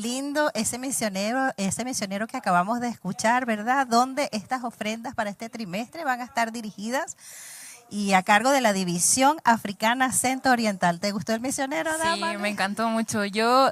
lindo ese misionero que acabamos de escuchar, ¿verdad? Donde estas ofrendas para este trimestre van a estar dirigidas y a cargo de la División Africana Centro Oriental. ¿Te gustó el misionero, Dama? Sí, me encantó mucho. Yo,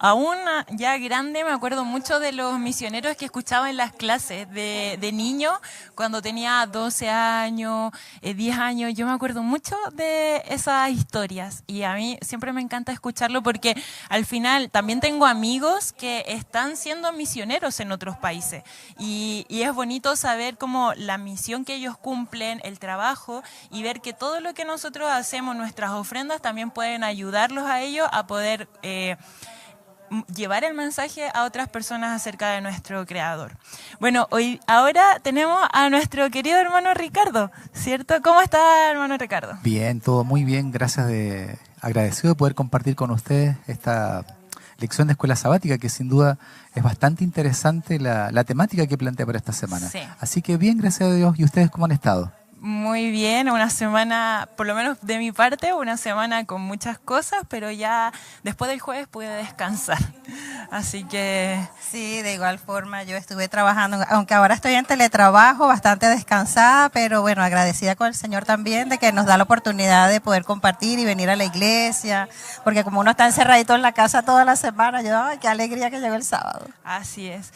aún ya grande, me acuerdo mucho de los misioneros que escuchaba en las clases de niño, cuando tenía 12 años, 10 años. Yo me acuerdo mucho de esas historias y a mí siempre me encanta escucharlo porque al final también tengo amigos que están siendo misioneros en otros países y es bonito saber cómo la misión que ellos cumplen, el trabajo, y ver que todo lo que nosotros hacemos, nuestras ofrendas, también pueden ayudarlos a ellos a poder llevar el mensaje a otras personas acerca de nuestro Creador. Bueno, ahora tenemos a nuestro querido hermano Ricardo, ¿cierto? ¿Cómo está, hermano Ricardo? Bien, todo muy bien, gracias, agradecido de poder compartir con ustedes esta lección de escuela sabática, que sin duda es bastante interesante la temática que plantea para esta semana. Sí. Así que bien, gracias a Dios. ¿Y ustedes cómo han estado? Muy bien, una semana, por lo menos de mi parte, una semana con muchas cosas, pero ya después del jueves pude descansar. Así que... Sí, de igual forma yo estuve trabajando, aunque ahora estoy en teletrabajo, bastante descansada, pero bueno, agradecida con el Señor también de que nos da la oportunidad de poder compartir y venir a la iglesia, porque como uno está encerradito en la casa toda la semana, yo, ¡ay, qué alegría que llegó el sábado! Así es.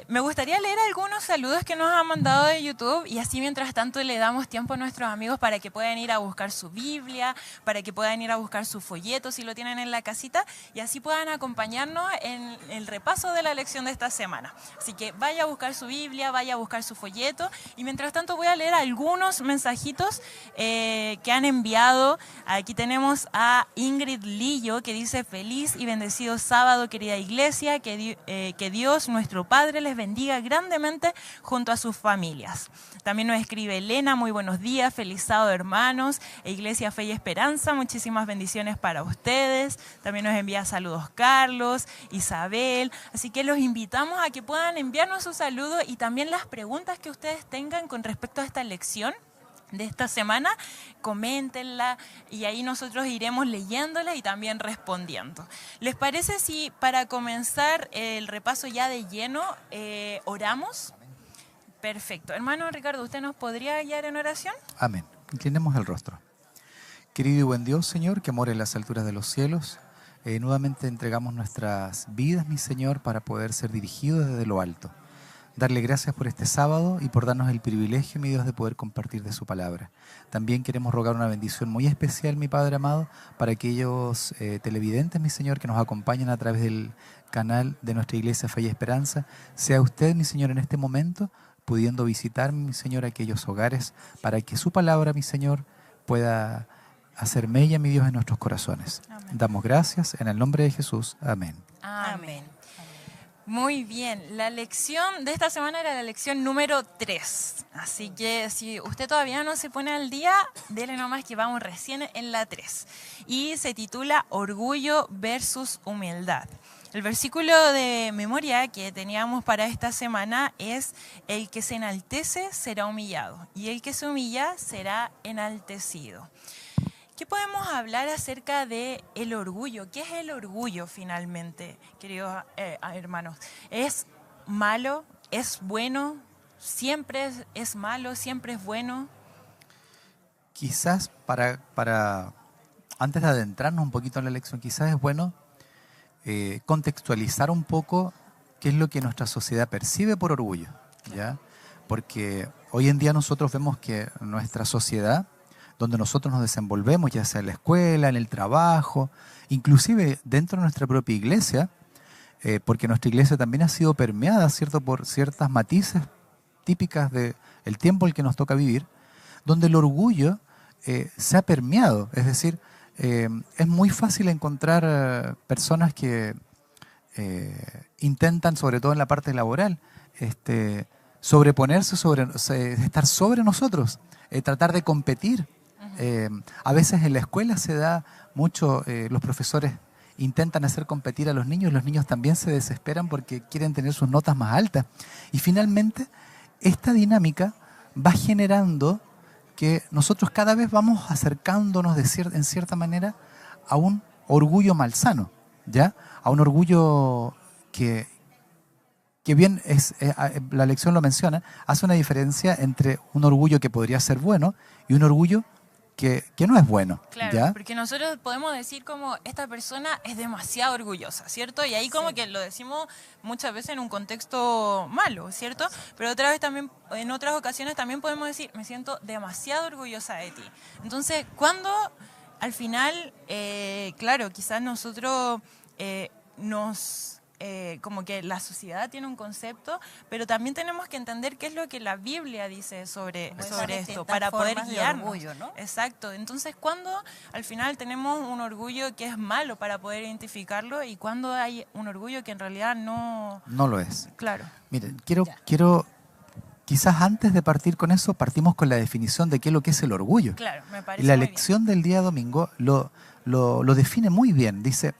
Me gustaría leer algunos saludos que nos han mandado de YouTube y así mientras tanto le damos tiempo a nuestros amigos para que puedan ir a buscar su Biblia, para que puedan ir a buscar su folleto si lo tienen en la casita y así puedan acompañarnos en el repaso de la lección de esta semana. Así que vaya a buscar su Biblia, vaya a buscar su folleto y mientras tanto voy a leer algunos mensajitos que han enviado. Aquí tenemos a Ingrid Lillo que dice: feliz y bendecido sábado, querida iglesia, que Dios, nuestro Padre, les bendiga grandemente junto a sus familias. También nos escribe Elena: muy buenos días, feliz sábado, hermanos, Iglesia Fe y Esperanza, muchísimas bendiciones para ustedes. También nos envía saludos Carlos, Isabel, así que los invitamos a que puedan enviarnos sus saludos y también las preguntas que ustedes tengan con respecto a esta lección de esta semana, coméntenla y ahí nosotros iremos leyéndola y también respondiendo. ¿Les parece si para comenzar el repaso ya de lleno oramos? Perfecto. Hermano Ricardo, ¿usted nos podría guiar en oración? Amén. Inclinemos el rostro. Querido y buen Dios, Señor, que mora en las alturas de los cielos, nuevamente entregamos nuestras vidas, mi Señor, para poder ser dirigidos desde lo alto. Darle gracias por este sábado y por darnos el privilegio, mi Dios, de poder compartir de su palabra. También queremos rogar una bendición muy especial, mi Padre amado, para aquellos televidentes, mi Señor, que nos acompañan a través del canal de nuestra Iglesia Fe y Esperanza. Sea usted, mi Señor, en este momento, pudiendo visitar, mi Señor, aquellos hogares, para que su palabra, mi Señor, pueda hacer mella, mi Dios, en nuestros corazones. Amén. Damos gracias en el nombre de Jesús. Amén. Amén. Muy bien, la lección de esta semana era la lección número 3, así que si usted todavía no se pone al día, dele nomás que vamos recién en la 3 y se titula Orgullo versus Humildad. El versículo de memoria que teníamos para esta semana es: el que se enaltece será humillado y el que se humilla será enaltecido. ¿Qué podemos hablar acerca de el orgullo? ¿Qué es el orgullo finalmente, queridos hermanos? ¿Es malo? ¿Es bueno? ¿Siempre es malo? ¿Siempre es bueno? Quizás para antes de adentrarnos un poquito en la lección, quizás es bueno contextualizar un poco qué es lo que nuestra sociedad percibe por orgullo, ¿ya? Porque hoy en día nosotros vemos que nuestra sociedad, donde nosotros nos desenvolvemos, ya sea en la escuela, en el trabajo, inclusive dentro de nuestra propia iglesia, porque nuestra iglesia también ha sido permeada, ¿cierto?, por ciertas matices típicas del tiempo en el que nos toca vivir, donde el orgullo se ha permeado. Es decir, es muy fácil encontrar personas que intentan, sobre todo en la parte laboral, sobreponerse, estar sobre nosotros, tratar de competir. A veces en la escuela se da mucho, los profesores intentan hacer competir a los niños también se desesperan porque quieren tener sus notas más altas. Y finalmente, esta dinámica va generando que nosotros cada vez vamos acercándonos en cierta manera a un orgullo malsano. ¿ya? A un orgullo que bien la lección lo menciona, hace una diferencia entre un orgullo que podría ser bueno y un orgullo que no es bueno. Claro, ¿ya? porque nosotros podemos decir como esta persona es demasiado orgullosa, ¿cierto? Y ahí como que lo decimos muchas veces en un contexto malo, ¿cierto? Pero otra vez también, en otras ocasiones también podemos decir, me siento demasiado orgullosa de ti. Entonces, cuando al final, claro, quizás nosotros como que la sociedad tiene un concepto, pero también tenemos que entender qué es lo que la Biblia dice sobre esto, para poder guiarnos. Orgullo, ¿no? Exacto. Entonces, cuando al final tenemos un orgullo que es malo para poder identificarlo y cuando hay un orgullo que en realidad no lo es. Claro. Miren, quiero quizás antes de partir con eso, partimos con la definición de qué es lo que es el orgullo. Claro, me parece Y la muy lección del día domingo lo define muy bien. Dice,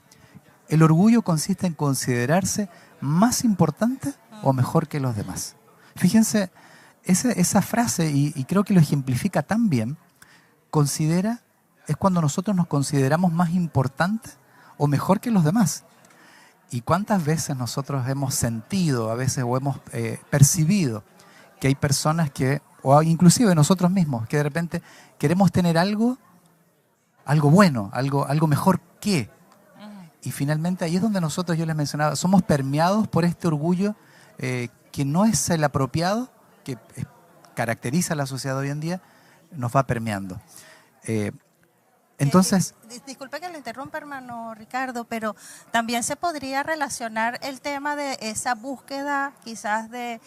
el orgullo consiste en considerarse más importante o mejor que los demás. Fíjense, esa frase, y creo que lo ejemplifica tan bien, es cuando nosotros nos consideramos más importantes o mejor que los demás. ¿Y cuántas veces nosotros hemos sentido, a veces, o hemos percibido que hay personas o inclusive nosotros mismos, que de repente queremos tener algo bueno, algo mejor que... Y finalmente ahí es donde yo les mencionaba, somos permeados por este orgullo que no es el apropiado, que caracteriza a la sociedad hoy en día, nos va permeando. Entonces... Disculpe que le interrumpa, hermano Ricardo, pero también se podría relacionar el tema de esa búsqueda quizás de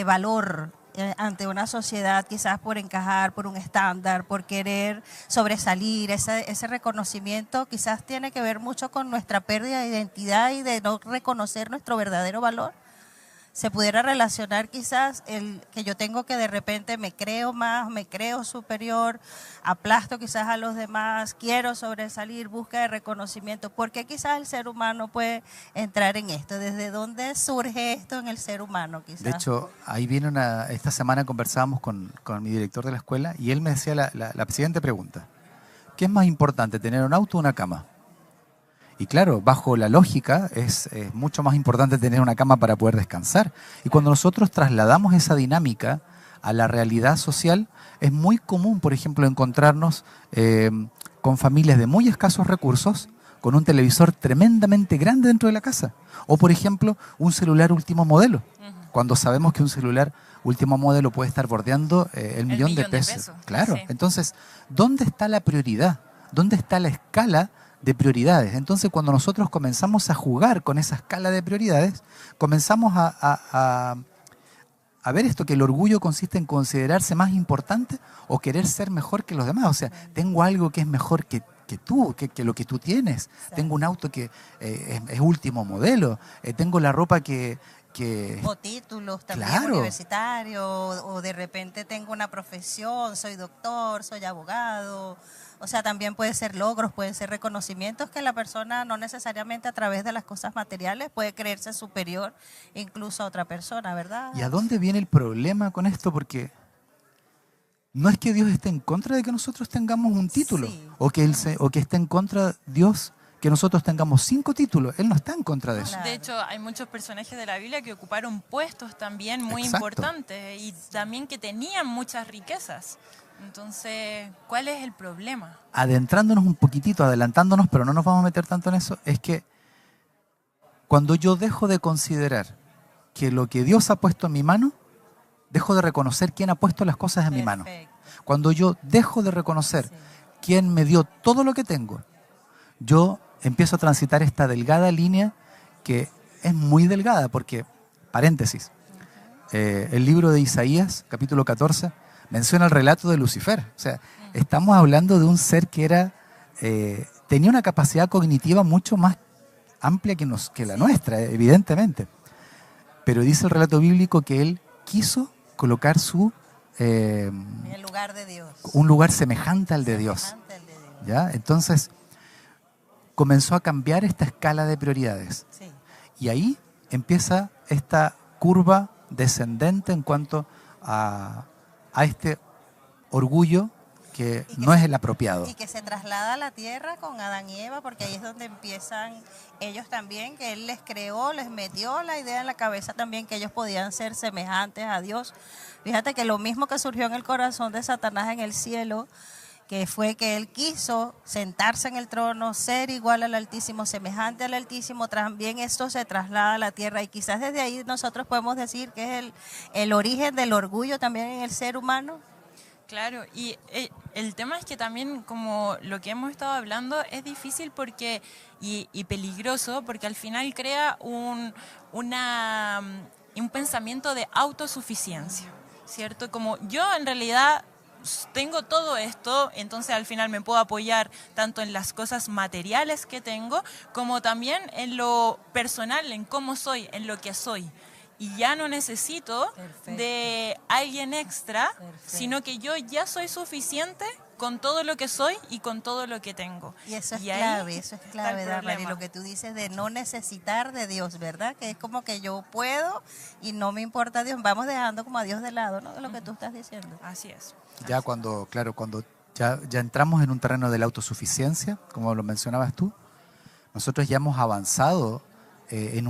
valor ante una sociedad, quizás por encajar, por un estándar, por querer sobresalir, ese reconocimiento quizás tiene que ver mucho con nuestra pérdida de identidad y de no reconocer nuestro verdadero valor. Se pudiera relacionar quizás el que yo tengo que de repente me creo más, me creo superior, aplasto quizás a los demás, quiero sobresalir, busca de reconocimiento. ¿Por qué quizás el ser humano puede entrar en esto? ¿Desde dónde surge esto en el ser humano quizás? De hecho, ahí viene esta semana conversábamos con mi director de la escuela y él me decía la siguiente pregunta. ¿Qué es más importante, tener un auto o una cama? Y claro, bajo la lógica es mucho más importante tener una cama para poder descansar. Y cuando nosotros trasladamos esa dinámica a la realidad social, es muy común, por ejemplo, encontrarnos con familias de muy escasos recursos, con un televisor tremendamente grande dentro de la casa. O, por ejemplo, un celular último modelo. Cuando sabemos que un celular último modelo puede estar bordeando el millón de pesos. Claro. Sí. Entonces, ¿dónde está la prioridad? ¿Dónde está la escala de prioridades? Entonces, cuando nosotros comenzamos a jugar con esa escala de prioridades, comenzamos a ver esto, que el orgullo consiste en considerarse más importante o querer ser mejor que los demás. O sea, tengo algo que es mejor que tú, que lo que tú tienes. Sí. Tengo un auto que es último modelo. Tengo la ropa o títulos también, claro, universitarios, o de repente tengo una profesión, soy doctor, soy abogado. O sea, también puede ser logros, pueden ser reconocimientos que la persona no necesariamente a través de las cosas materiales puede creerse superior incluso a otra persona, ¿verdad? ¿Y a dónde viene el problema con esto? Porque no es que Dios esté en contra de que nosotros tengamos un título, sí, o que esté en contra Dios que nosotros tengamos 5 títulos. Él no está en contra de eso. De hecho, hay muchos personajes de la Biblia que ocuparon puestos también muy Exacto. importantes y también que tenían muchas riquezas. Entonces, ¿cuál es el problema? Adentrándonos un poquitito, adelantándonos, pero no nos vamos a meter tanto en eso, es que cuando yo dejo de considerar que lo que Dios ha puesto en mi mano, dejo de reconocer quién ha puesto las cosas en mi mano. Cuando yo dejo de reconocer quién me dio todo lo que tengo, yo empiezo a transitar esta delgada línea que es muy delgada, porque, paréntesis, el libro de Isaías, capítulo 14, menciona el relato de Lucifer. O sea, estamos hablando de un ser que tenía una capacidad cognitiva mucho más amplia que la nuestra, evidentemente. Pero dice el relato bíblico que él quiso colocar en el lugar de Dios. Un lugar semejante al de Dios. ¿Ya? Entonces, comenzó a cambiar esta escala de prioridades. Sí. Y ahí empieza esta curva descendente en cuanto a este orgullo que Y que no es se- el apropiado. Y que se traslada a la tierra con Adán y Eva, porque ahí es donde empiezan ellos también, que Él les creó, les metió la idea en la cabeza también que ellos podían ser semejantes a Dios. Fíjate que lo mismo que surgió en el corazón de Satanás en el cielo, que fue que él quiso sentarse en el trono, ser igual al Altísimo, semejante al Altísimo, también esto se traslada a la tierra y quizás desde ahí nosotros podemos decir que es el origen del orgullo también en el ser humano. Claro, y el tema es que también, como lo que hemos estado hablando, es difícil porque y peligroso porque al final crea un pensamiento de autosuficiencia, ¿cierto? Como yo en realidad tengo todo esto, entonces al final me puedo apoyar tanto en las cosas materiales que tengo, como también en lo personal, en cómo soy, en lo que soy. Y ya no necesito de alguien extra, sino que yo ya soy suficiente con todo lo que soy y con todo lo que tengo. Y eso es Y ahí clave, eso es está el clave, Damaris, problema. lo que tú dices de no necesitar de Dios, ¿verdad? Que es como que yo puedo y no me importa Dios. Vamos dejando como a Dios de lado, ¿no? De lo que tú estás diciendo. Así es. Ya cuando ya entramos en un terreno de la autosuficiencia, como lo mencionabas tú, nosotros ya hemos avanzado en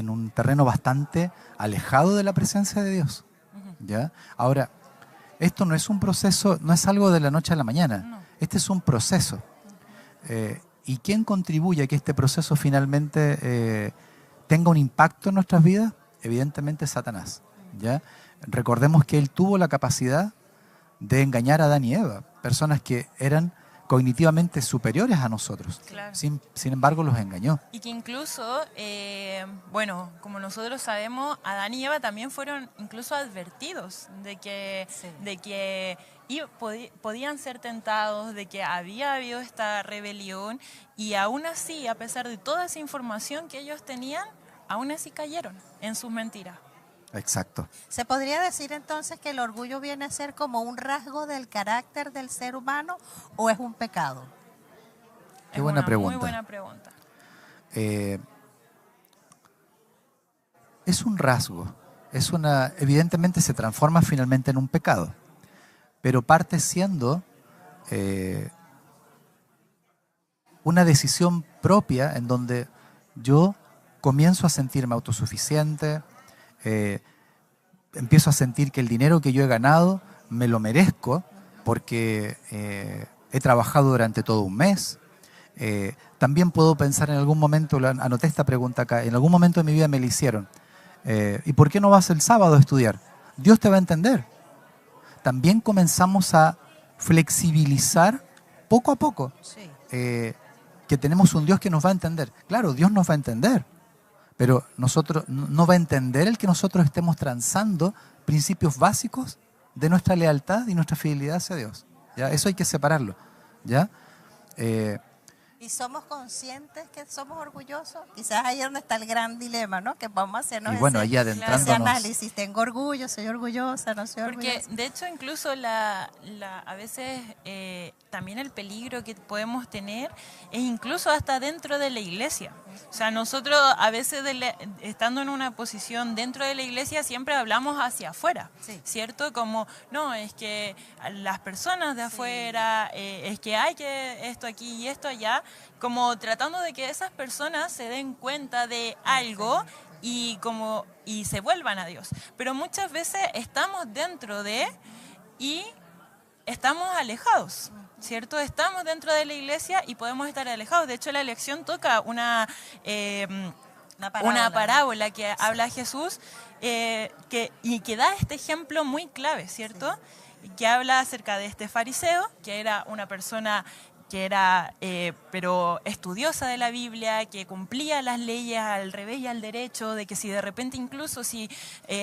un terreno bastante alejado de la presencia de Dios. ¿Ya? Ahora, esto no es un proceso, no es algo de la noche a la mañana. No. Este es un proceso. ¿Y quién contribuye a que este proceso finalmente tenga un impacto en nuestras vidas? Evidentemente Satanás. ¿Ya? Recordemos que él tuvo la capacidad de engañar a Adán y Eva, personas que eran cognitivamente superiores a nosotros. Claro. Sin embargo, los engañó. Y que incluso, bueno, como nosotros sabemos, Adán y Eva también fueron incluso advertidos de que, Sí. podían ser tentados, de que había habido esta rebelión, y aún así, a pesar de toda esa información que ellos tenían, aún así cayeron en sus mentiras. Exacto. ¿Se podría decir entonces que el orgullo viene a ser como un rasgo del carácter del ser humano o es un pecado? Qué buena Una pregunta. muy buena pregunta. Es un rasgo, evidentemente se transforma finalmente en un pecado, pero parte siendo una decisión propia en donde yo comienzo a sentirme autosuficiente, empiezo a sentir que el dinero que yo he ganado me lo merezco porque he trabajado durante todo un mes. También puedo pensar en algún momento, anoté esta pregunta acá, en algún momento de mi vida me la hicieron. ¿Y por qué no vas el sábado a estudiar? Dios te va a entender. También comenzamos a flexibilizar poco a poco Sí. que tenemos un Dios que nos va a entender. Claro, Dios nos va a entender, pero nosotros no va a entender el que nosotros estemos transando principios básicos de nuestra lealtad y nuestra fidelidad hacia Dios. ¿Ya? Eso hay que separarlo. ¿Ya? ¿Y somos conscientes que somos orgullosos? Quizás ahí es donde está el gran dilema, ¿no? Que vamos a hacernos Y bueno, ahí ese adentrándonos. análisis. Tengo orgullo, soy orgullosa, no soy Porque orgullosa. de hecho incluso a veces también el peligro que podemos tener es incluso hasta dentro de la iglesia. O sea, nosotros a veces estando en una posición dentro de la iglesia siempre hablamos hacia afuera, Sí. ¿cierto? Como, no, es que las personas de afuera, es que hay que esto aquí y esto allá, como tratando de que esas personas se den cuenta de algo y se vuelvan a Dios. Pero muchas veces estamos dentro de y estamos alejados, ¿cierto? Estamos dentro de la iglesia y podemos estar alejados. De hecho, la lección toca una parábola que habla Jesús que da este ejemplo muy clave, ¿cierto? Que habla acerca de este fariseo, que era una persona que era pero estudiosa de la Biblia, que cumplía las leyes al revés y al derecho, de que si de repente incluso si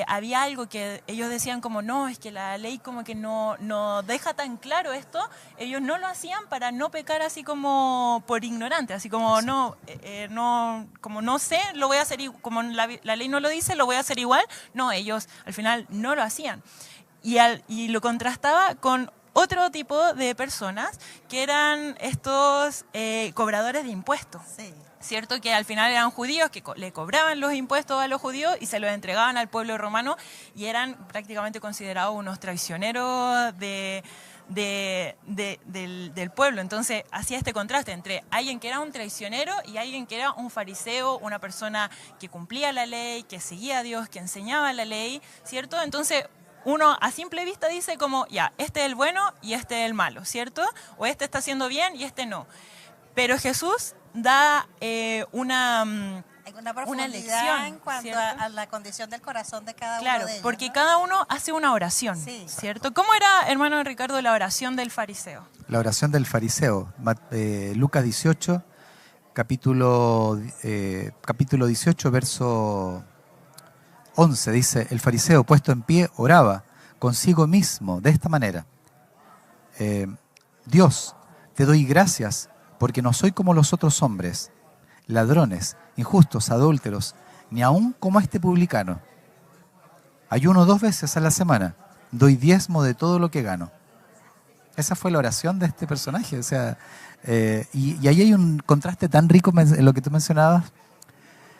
había algo que ellos decían como no, es que la ley como que no deja tan claro esto, ellos no lo hacían para no pecar así como por ignorante, así como como no sé, lo voy a hacer, como la ley no lo dice, lo voy a hacer igual. No, ellos al final no lo hacían. Y lo contrastaba con otro tipo de personas que eran estos cobradores de impuestos. Sí. ¿Cierto? Que al final eran judíos que le cobraban los impuestos a los judíos y se los entregaban al pueblo romano y eran prácticamente considerados unos traicioneros del pueblo. Entonces hacía este contraste entre alguien que era un traicionero y alguien que era un fariseo, una persona que cumplía la ley, que seguía a Dios, que enseñaba la ley, ¿cierto? Entonces uno a simple vista dice como, ya, este es el bueno y este es el malo, ¿cierto? O este está haciendo bien y este no. Pero Jesús da Hay una profundidad lección, en cuanto ¿cierto? a la condición del corazón de cada Claro, uno de ellos, porque ¿no? cada uno hace una oración, Sí. ¿cierto? ¿Cómo era, hermano Ricardo, la oración del fariseo? La oración del fariseo, Lucas 18, capítulo 18, verso 11, dice, el fariseo puesto en pie oraba consigo mismo de esta manera. Dios, te doy gracias porque no soy como los otros hombres, ladrones, injustos, adúlteros, ni aun como este publicano. Ayuno 2 veces a la semana, doy diezmo de todo lo que gano. Esa fue la oración de este personaje. O sea, y ahí hay un contraste tan rico en lo que tú mencionabas,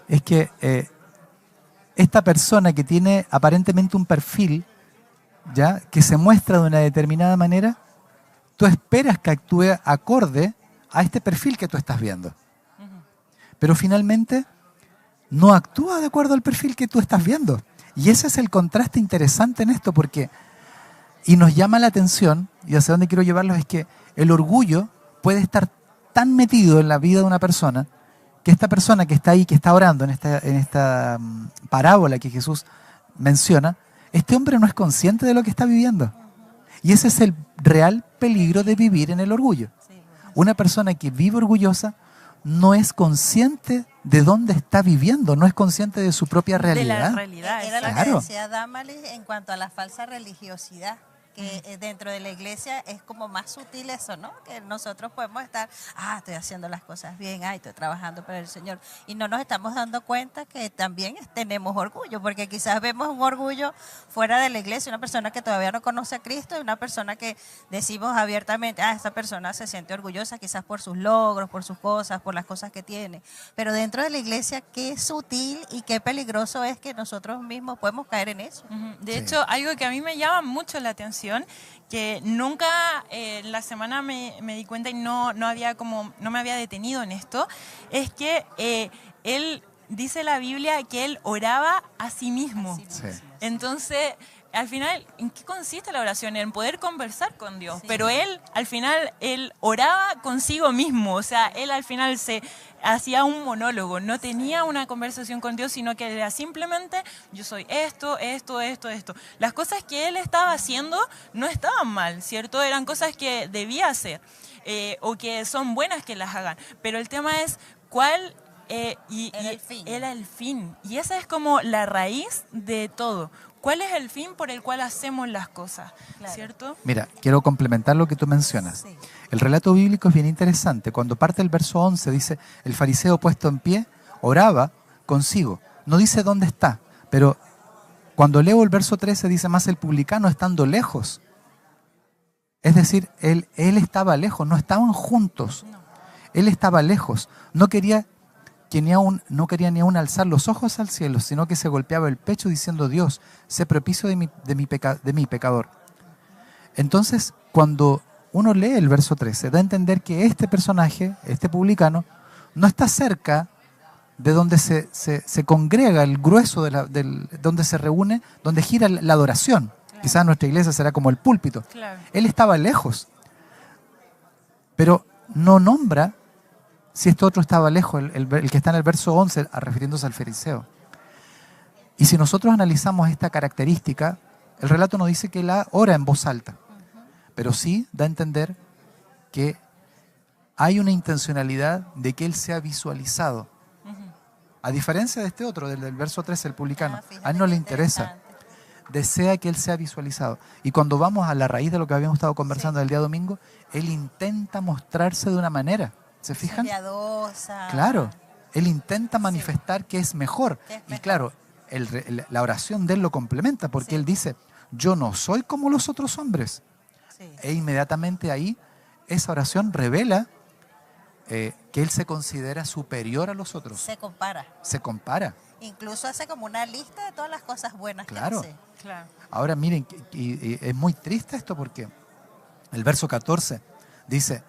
es que esta persona que tiene aparentemente un perfil, ¿ya?, que se muestra de una determinada manera, tú esperas que actúe acorde a este perfil que tú estás viendo. Pero finalmente no actúa de acuerdo al perfil que tú estás viendo. Y ese es el contraste interesante en esto, porque, y nos llama la atención, y hacia dónde quiero llevarlos, es que el orgullo puede estar tan metido en la vida de una persona, que esta persona que está ahí, que está orando en esta parábola que Jesús menciona, este hombre no es consciente de lo que está viviendo. Y ese es el real peligro de vivir en el orgullo. Una persona que vive orgullosa no es consciente de dónde está viviendo, no es consciente de su propia realidad. De la realidad. Era lo que Claro. decía Damaris en cuanto a la falsa religiosidad, que dentro de la iglesia es como más sutil eso, ¿no? Que nosotros podemos estar, estoy haciendo las cosas bien, estoy trabajando para el Señor, y no nos estamos dando cuenta que también tenemos orgullo, porque quizás vemos un orgullo fuera de la iglesia, una persona que todavía no conoce a Cristo y una persona que decimos abiertamente, esta persona se siente orgullosa quizás por sus logros, por sus cosas, por las cosas que tiene, pero dentro de la iglesia qué sutil y qué peligroso es que nosotros mismos podemos caer en eso. De hecho, algo que a mí me llama mucho la atención, que nunca en la semana me di cuenta y no me había detenido en esto, es que él dice la Biblia que él oraba a sí mismo. Sí. Entonces, al final, ¿en qué consiste la oración? En poder conversar con Dios. Sí. Pero él, al final, él oraba consigo mismo. O sea, él al final se hacía un monólogo. No tenía una conversación con Dios, sino que era simplemente, yo soy esto. Las cosas que él estaba haciendo no estaban mal, ¿cierto? Eran cosas que debía hacer o que son buenas que las hagan. Pero el tema es cuál... Era el fin. Y esa es como la raíz de todo. ¿Cuál es el fin por el cual hacemos las cosas? Claro. ¿Cierto? Mira, quiero complementar lo que tú mencionas. Sí. El relato bíblico es bien interesante. Cuando parte el verso 11 dice, el fariseo puesto en pie oraba consigo. No dice dónde está, pero cuando leo el verso 13 dice más el publicano estando lejos. Es decir, él estaba lejos, no estaban juntos. No. Él estaba lejos. No quería ni aún alzar los ojos al cielo, sino que se golpeaba el pecho diciendo, Dios, sé propicio de mi pecador. Entonces, cuando uno lee el verso 13, da a entender que este personaje, este publicano, no está cerca de donde se congrega el grueso donde se reúne, donde gira la adoración. Claro. Quizás nuestra iglesia será como el púlpito. Claro. Él estaba lejos, pero no nombra si este otro estaba lejos, el que está en el verso 11, refiriéndose al fariseo. Y si nosotros analizamos esta característica, el relato nos dice que él ora en voz alta, pero sí da a entender que hay una intencionalidad de que él sea visualizado. A diferencia de este otro, del verso 13, el publicano, a él no le interesa. Desea que él sea visualizado. Y cuando vamos a la raíz de lo que habíamos estado conversando el día domingo, él intenta mostrarse de una manera. ¿Se fijan? Piadosa. Claro, él intenta manifestar que es mejor. Que es Y mejor. claro, la oración de él lo complementa porque Sí. él dice, yo no soy como los otros hombres. Sí. E inmediatamente ahí, esa oración revela que él se considera superior a los otros. Se compara. Se compara. Incluso hace como una lista de todas las cosas buenas Claro. que hace. Claro. Ahora miren, y es muy triste esto porque El verso 14 dice,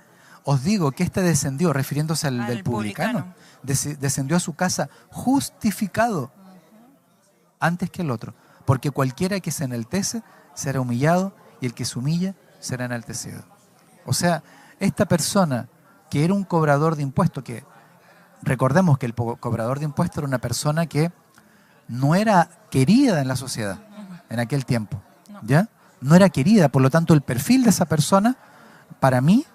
os digo que este descendió, refiriéndose al del publicano, descendió a su casa justificado antes que el otro, porque cualquiera que se enaltece será humillado y el que se humilla será enaltecido. O sea, esta persona que era un cobrador de impuestos, que recordemos que el cobrador de impuestos era una persona que no era querida en la sociedad en aquel tiempo, ¿ya? No era querida, por lo tanto el perfil de esa persona, para mí,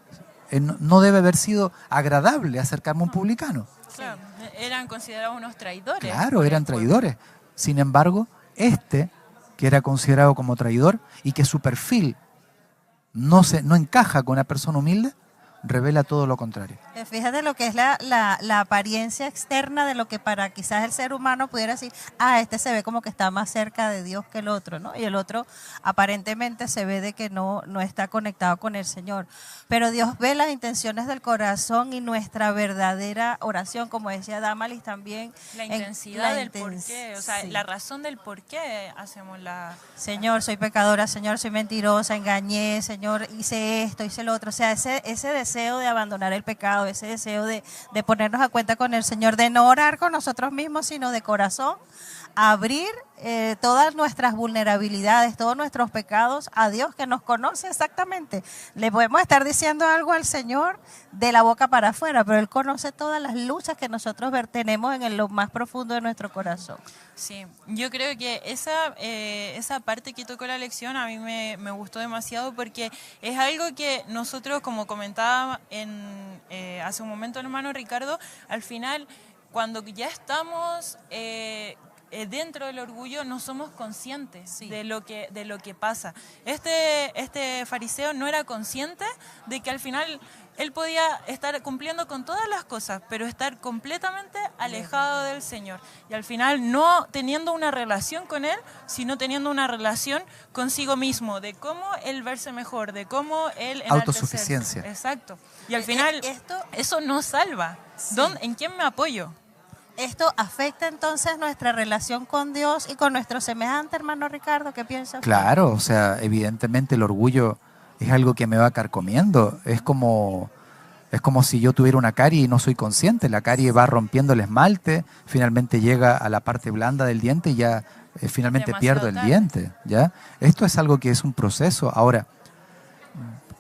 no debe haber sido agradable acercarme a un publicano. Claro, eran considerados unos traidores. Claro, eran traidores. Sin embargo, que era considerado como traidor y que su perfil no encaja con una persona humilde, revela todo lo contrario. Fíjate lo que es la apariencia externa de lo que para quizás el ser humano pudiera decir, este se ve como que está más cerca de Dios que el otro, ¿no? Y el otro aparentemente se ve de que no está conectado con el Señor. Pero Dios ve las intenciones del corazón y nuestra verdadera oración, como decía Damalis también. La intensidad del porqué, o sea, la razón del por qué hacemos Señor, soy pecadora, Señor, soy mentirosa, engañé, Señor, hice esto, hice lo otro. O sea, ese deseo de abandonar el pecado, ese deseo de ponernos a cuenta con el Señor, de no orar con nosotros mismos, sino de corazón, abrir todas nuestras vulnerabilidades, todos nuestros pecados a Dios, que nos conoce exactamente. Le podemos estar diciendo algo al Señor de la boca para afuera, pero Él conoce todas las luchas que nosotros tenemos en lo más profundo de nuestro corazón. Sí, yo creo que esa parte que tocó la lección a mí me gustó demasiado, porque es algo que nosotros, como comentaba hace un momento el hermano Ricardo, al final, cuando ya estamos dentro del orgullo, no somos conscientes de lo que pasa. Este fariseo no era consciente de que al final él podía estar cumpliendo con todas las cosas, pero estar completamente alejado del Señor. Y al final no teniendo una relación con Él, sino teniendo una relación consigo mismo, de cómo Él verse mejor, de cómo Él enaltecerse. Autosuficiencia. Exacto. Y al final eso no salva. Sí. ¿En quién me apoyo? ¿Esto afecta entonces nuestra relación con Dios y con nuestro semejante, hermano Ricardo? ¿Qué piensas? Claro, o sea, evidentemente el orgullo es algo que me va carcomiendo. Es como si yo tuviera una carie y no soy consciente. La carie va rompiendo el esmalte, finalmente llega a la parte blanda del diente y ya finalmente pierdo el diente, ¿ya? Esto es algo que es un proceso. Ahora,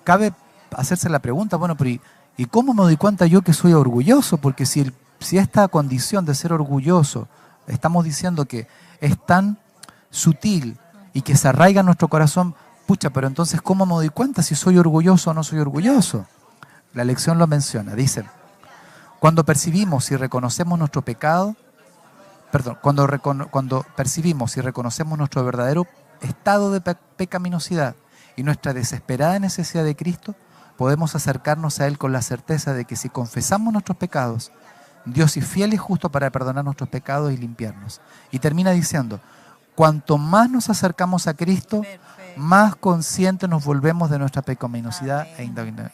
cabe hacerse la pregunta, bueno, pero ¿y cómo me doy cuenta yo que soy orgulloso? Porque si esta condición de ser orgulloso, estamos diciendo que es tan sutil y que se arraiga en nuestro corazón, pucha, pero entonces ¿cómo me doy cuenta si soy orgulloso o no soy orgulloso? La lección lo menciona, dice, cuando percibimos y reconocemos nuestro pecado, cuando percibimos y reconocemos nuestro verdadero estado de pecaminosidad y nuestra desesperada necesidad de Cristo, podemos acercarnos a Él con la certeza de que si confesamos nuestros pecados, Dios es fiel y justo para perdonar nuestros pecados y limpiarnos. Y termina diciendo, cuanto más nos acercamos a Cristo, más conscientes nos volvemos de nuestra pecaminosidad e indignidad.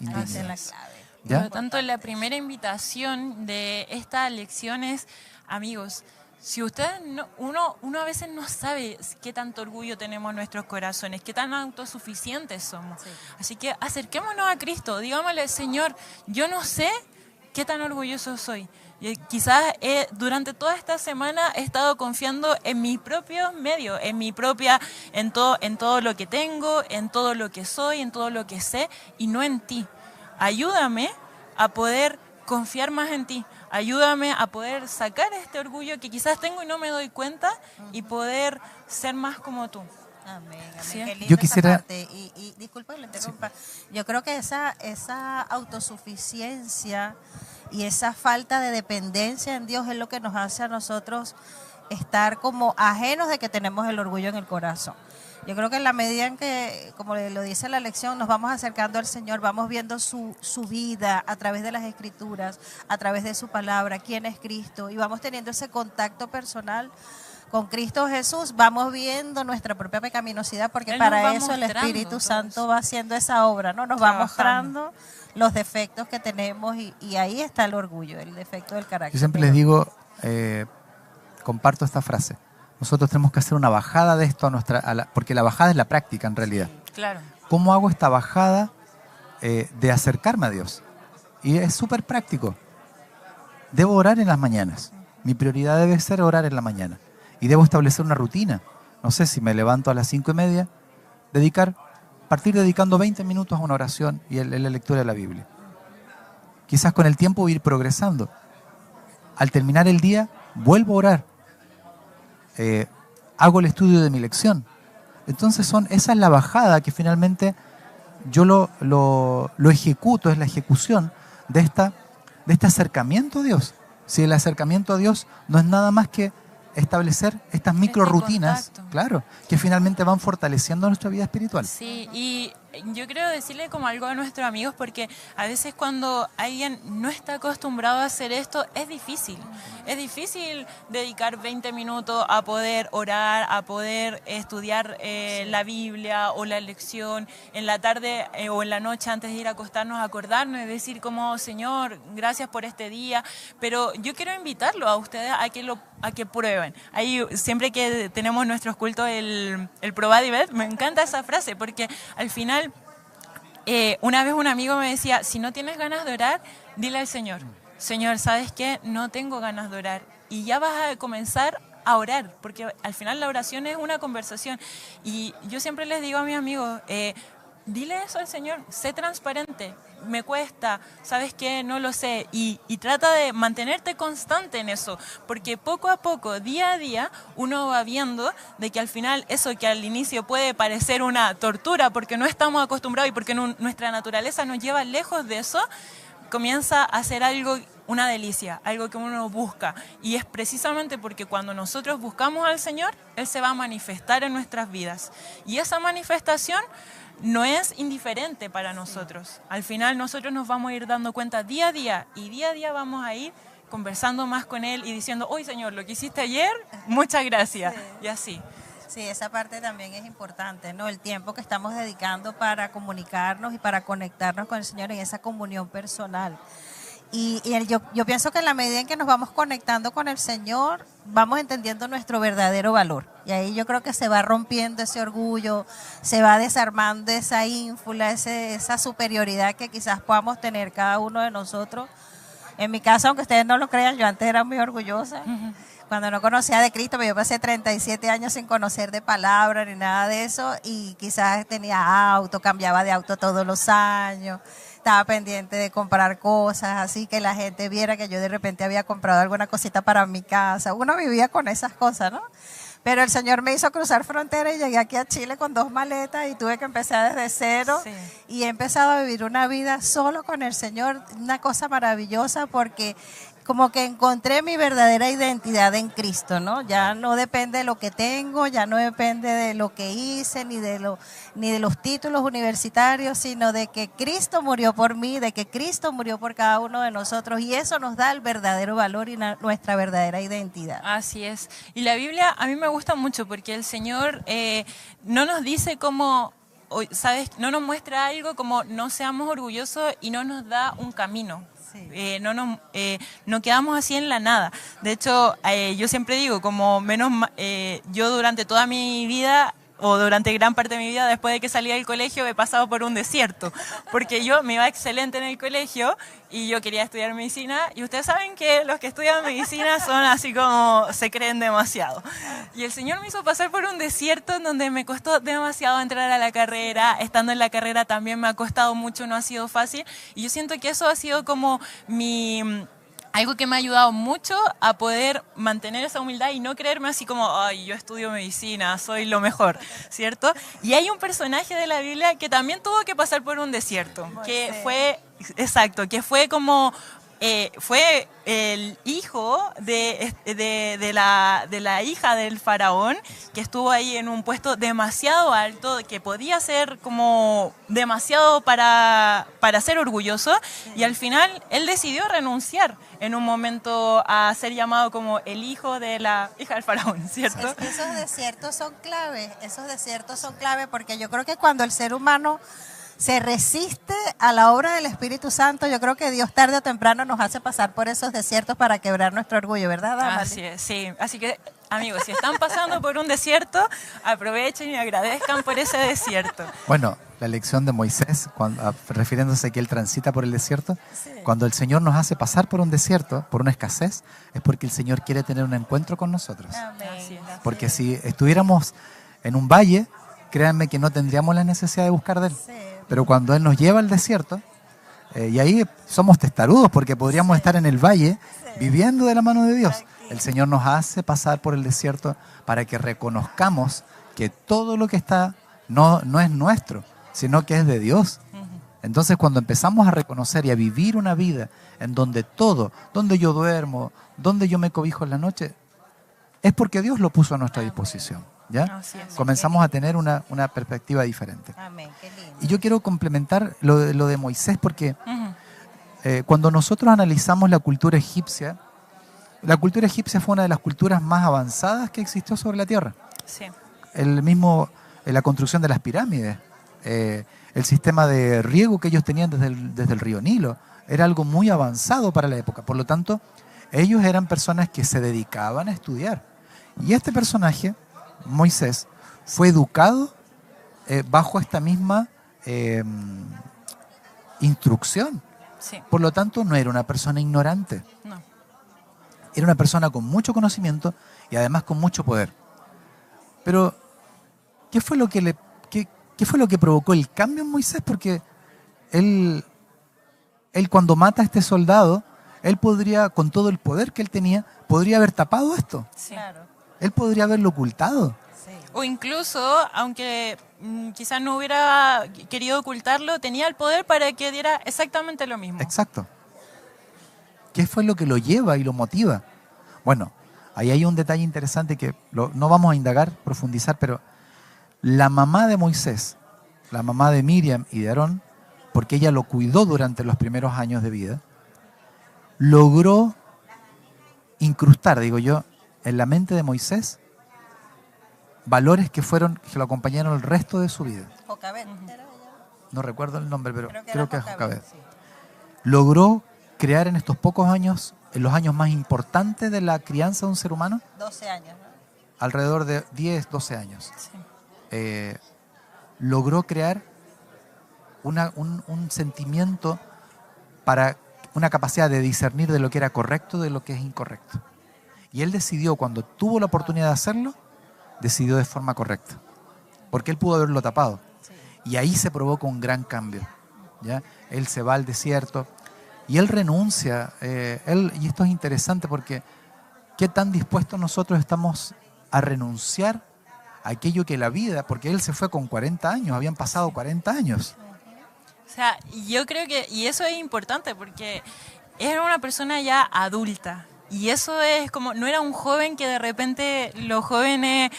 Por lo tanto, la primera invitación de esta lección es, amigos, si ustedes uno a veces no sabe qué tanto orgullo tenemos en nuestros corazones, qué tan autosuficientes somos. Sí. Así que acerquémonos a Cristo, digámosle, Señor, yo no sé qué tan orgulloso soy. Y quizás durante toda esta semana he estado confiando en mis propios medios, en todo lo que tengo, en todo lo que soy, en todo lo que sé, y no en ti. Ayúdame a poder confiar más en ti. Ayúdame a poder sacar este orgullo que quizás tengo y no me doy cuenta, y poder ser más como tú. Amén, amén. ¿Sí? Qué linda Yo quisiera... esa parte. Y disculpa que le interrumpa. Sí. Yo creo que esa autosuficiencia y esa falta de dependencia en Dios es lo que nos hace a nosotros estar como ajenos de que tenemos el orgullo en el corazón. Yo creo que en la medida en que, como lo dice la lección, nos vamos acercando al Señor, vamos viendo su vida a través de las Escrituras, a través de su palabra, quién es Cristo, y vamos teniendo ese contacto personal con Cristo Jesús, vamos viendo nuestra propia pecaminosidad, porque para eso el Espíritu Santo va haciendo esa obra, ¿no? Nos va mostrando los defectos que tenemos, y ahí está el orgullo, el defecto del carácter. Yo siempre les digo, comparto esta frase. Nosotros tenemos que hacer una bajada de esto porque la bajada es la práctica en realidad. Sí, claro. ¿Cómo hago esta bajada de acercarme a Dios. Y es súper práctico. Debo orar en las mañanas. Mi prioridad debe ser orar en la mañana. Y debo establecer una rutina. No sé, si me levanto a las 5:30, partir dedicando 20 minutos a una oración y a la lectura de la Biblia. Quizás con el tiempo voy a ir progresando. Al terminar el día, vuelvo a orar. Hago el estudio de mi lección. Entonces esa es la bajada que finalmente yo lo ejecuto, es la ejecución de este acercamiento a Dios. Si el acercamiento a Dios no es nada más que establecer estas micro rutinas, claro, que finalmente van fortaleciendo nuestra vida espiritual. Sí, y yo quiero decirle como algo a nuestros amigos, porque a veces cuando alguien no está acostumbrado a hacer esto, es difícil. Es difícil dedicar 20 minutos a poder orar, a poder estudiar la Biblia o la lección en la tarde o en la noche antes de ir a acostarnos, acordarnos y decir como, Señor, gracias por este día. Pero yo quiero invitarlo a ustedes a que prueben. Ahí siempre que tenemos nuestros cultos, el probad y ved, me encanta esa frase, porque al final una vez un amigo me decía, si no tienes ganas de orar, dile al Señor, Señor, ¿sabes qué? No tengo ganas de orar. Y ya vas a comenzar a orar, porque al final la oración es una conversación. Y yo siempre les digo a mis amigos, dile eso al Señor, sé transparente, me cuesta, ¿sabes qué? No lo sé. Y trata de mantenerte constante en eso, porque poco a poco, día a día, uno va viendo de que al final eso que al inicio puede parecer una tortura, porque no estamos acostumbrados y porque nuestra naturaleza nos lleva lejos de eso, comienza a ser algo, una delicia, algo que uno busca. Y es precisamente porque cuando nosotros buscamos al Señor, Él se va a manifestar en nuestras vidas. Y esa manifestación no es indiferente para nosotros. Al final nosotros nos vamos a ir dando cuenta día a día, y día a día vamos a ir conversando más con Él y diciendo, hoy Señor, lo que hiciste ayer, muchas gracias. Sí. Y así. Sí, esa parte también es importante, ¿no? El tiempo que estamos dedicando para comunicarnos y para conectarnos con el Señor en esa comunión personal. Yo pienso que en la medida en que nos vamos conectando con el Señor, vamos entendiendo nuestro verdadero valor. Y ahí yo creo que se va rompiendo ese orgullo, se va desarmando esa ínfula, esa superioridad que quizás podamos tener cada uno de nosotros. En mi caso, aunque ustedes no lo crean, yo antes era muy orgullosa. Uh-huh. Cuando no conocía de Cristo, pero yo pasé 37 años sin conocer de palabra ni nada de eso, y quizás tenía auto, cambiaba de auto todos los años, estaba pendiente de comprar cosas, así que la gente viera que yo de repente había comprado alguna cosita para mi casa. Uno vivía con esas cosas, ¿no? Pero el Señor me hizo cruzar frontera y llegué aquí a Chile con 2 maletas y tuve que empezar desde cero. Sí. Y he empezado a vivir una vida solo con el Señor, una cosa maravillosa, porque como que encontré mi verdadera identidad en Cristo, ¿no? Ya no depende de lo que tengo, ya no depende de lo que hice, ni de los títulos universitarios, sino de que Cristo murió por mí, de que Cristo murió por cada uno de nosotros, y eso nos da el verdadero valor y nuestra verdadera identidad. Así es. Y la Biblia a mí me gusta mucho porque el Señor no nos dice como, ¿sabes? No nos muestra algo como no seamos orgullosos, y no nos da un camino. Sí. No quedamos así en la nada. De hecho, yo siempre digo, como yo durante toda mi vida, o durante gran parte de mi vida, después de que salí del colegio, he pasado por un desierto, porque yo me iba excelente en el colegio y yo quería estudiar medicina, y ustedes saben que los que estudian medicina son así como se creen demasiado. Y el Señor me hizo pasar por un desierto en donde me costó demasiado entrar a la carrera. Estando en la carrera también me ha costado mucho, no ha sido fácil, y yo siento que eso ha sido como algo que me ha ayudado mucho a poder mantener esa humildad y no creerme así como, ay, yo estudio medicina, soy lo mejor, ¿cierto? Y hay un personaje de la Biblia que también tuvo que pasar por un desierto, que fue como... fue el hijo de la hija del faraón, que estuvo ahí en un puesto demasiado alto, que podía ser como demasiado para ser orgulloso, y al final él decidió renunciar en un momento a ser llamado como el hijo de la hija del faraón, ¿cierto? Es que esos desiertos son clave porque yo creo que cuando el ser humano se resiste a la obra del Espíritu Santo, yo creo que Dios tarde o temprano nos hace pasar por esos desiertos para quebrar nuestro orgullo, ¿verdad, Damaris? Así es, sí. Así que, amigos, si están pasando por un desierto, aprovechen y agradezcan por ese desierto. Bueno, la lección de Moisés, refiriéndose a que él transita por el desierto, cuando el Señor nos hace pasar por un desierto, por una escasez, es porque el Señor quiere tener un encuentro con nosotros. Amén. Así es. Porque si estuviéramos en un valle, créanme que no tendríamos la necesidad de buscar de Él. Sí. Pero cuando Él nos lleva al desierto, y ahí somos testarudos porque podríamos estar en el valle viviendo de la mano de Dios. El Señor nos hace pasar por el desierto para que reconozcamos que todo lo que está no es nuestro, sino que es de Dios. Entonces cuando empezamos a reconocer y a vivir una vida en donde todo, donde yo duermo, donde yo me cobijo en la noche, es porque Dios lo puso a nuestra disposición. ¿Ya? Así es. Comenzamos a tener una perspectiva diferente. Amén, qué lindo. Y yo quiero complementar lo de Moisés porque cuando nosotros analizamos la cultura egipcia fue una de las culturas más avanzadas que existió sobre la tierra. Sí. La construcción de las pirámides, el sistema de riego que ellos tenían desde el río Nilo, era algo muy avanzado para la época. Por lo tanto, ellos eran personas que se dedicaban a estudiar. Y este personaje, Moisés, fue educado bajo esta misma instrucción. Sí. Por lo tanto, no era una persona ignorante. No. Era una persona con mucho conocimiento y además con mucho poder. Pero, ¿qué fue lo que provocó el cambio en Moisés? Porque él cuando mata a este soldado, él podría, con todo el poder que él tenía, podría haber tapado esto. Sí. Claro. Él podría haberlo ocultado. Sí. O incluso, aunque quizás no hubiera querido ocultarlo, tenía el poder para que diera exactamente lo mismo. Exacto. ¿Qué fue lo que lo lleva y lo motiva? Bueno, ahí hay un detalle interesante que no vamos a indagar, profundizar, pero la mamá de Moisés, la mamá de Miriam y de Aarón, porque ella lo cuidó durante los primeros años de vida, logró incrustar, digo yo, en la mente de Moisés valores que lo acompañaron el resto de su vida. Jocabet, ¿era ella? No recuerdo el nombre, pero Creo que creo era que es Jocabet, Jocabet. sí. Logró crear en estos pocos años, en los años más importantes de la crianza de un ser humano, 12 años, ¿no? alrededor de 10, 12 años. Sí. Logró crear un sentimiento para una capacidad de discernir de lo que era correcto de lo que es incorrecto. Y él decidió, cuando tuvo la oportunidad de hacerlo, decidió de forma correcta. Porque él pudo haberlo tapado. Sí. Y ahí se provoca un gran cambio. ¿Ya? Él se va al desierto y él renuncia. Y esto es interesante porque qué tan dispuestos nosotros estamos a renunciar a aquello que la vida, porque él se fue con 40 años, habían pasado 40 años. O sea, yo creo que, y eso es importante porque era una persona ya adulta. Y eso es como, no era un joven que de repente los jóvenes